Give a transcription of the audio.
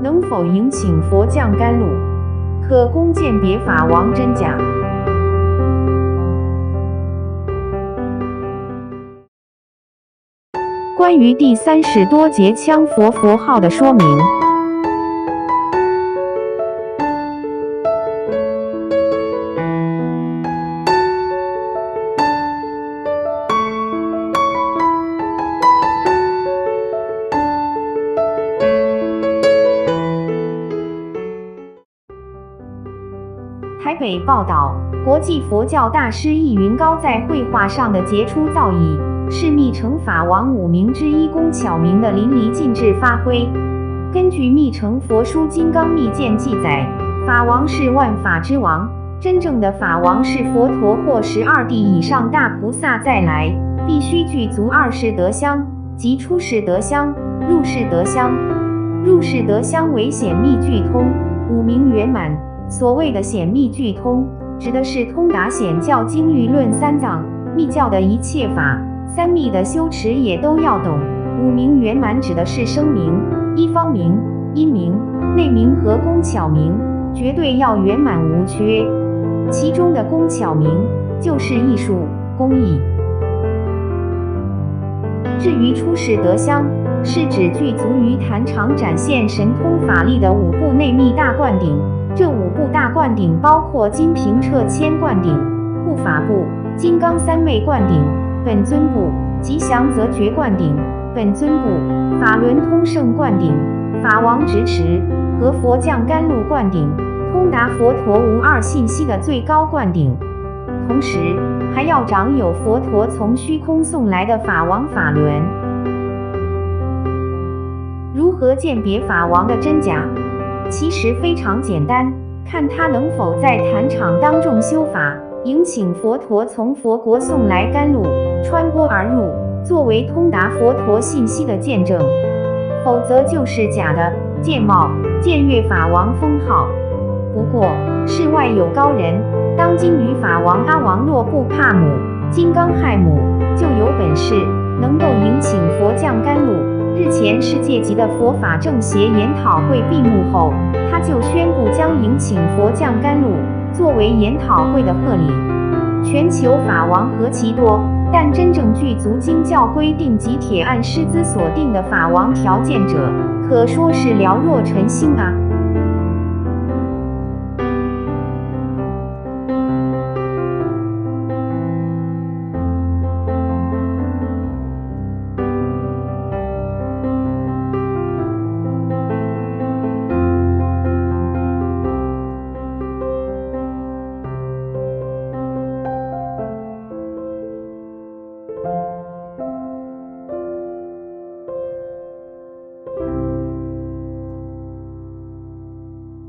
能否迎请佛降甘露，可供鉴别法王真假。关于第30多节羌佛佛号的说明。台北报道，国际佛教大师易云高在绘画上的杰出造诣，是密乘法王5名之一工巧明的淋漓尽致发挥。根据密乘佛书《金刚密鉴》记载，法王是万法之王，真正的法王是佛陀或12地以上大菩萨再来，必须具足2世德相，即出世德相、入世德相。入世德相为显密具通，5名圆满。所谓的显密具通，指的是通达显教经律论3藏，密教的一切法，3密的修持也都要懂。5名圆满指的是声明、一方明、音明、内明和工巧明，绝对要圆满无缺。其中的工巧明就是艺术、工艺。至于出世德相，是指具足于坛场展现神通法力的5部内密大灌顶。这5部大灌顶包括金平彻千灌顶、护法部、金刚三昧灌顶、本尊部、吉祥则觉灌顶、本尊部、法轮通胜灌顶、法王执持和佛降甘露灌顶，通达佛陀无二信息的最高灌顶。同时还要掌有佛陀从虚空送来的法王法轮。如何鉴别法王的真假？其实非常简单，看他能否在坛场当众修法，迎请佛陀从佛国送来甘露，穿钵而入，作为通达佛陀信息的见证。否则就是假的，见貌、僭越法王封号。不过世外有高人，当今女法王阿王洛布帕姆、金刚亥姆就有本事，能够迎请佛降甘露。日前世界级的佛法政协研讨会闭幕后，他就宣布将迎请佛降甘露作为研讨会的贺礼。全球法王何其多，但真正具足经教规定及铁案师资所定的法王条件者，可说是寥若晨星啊。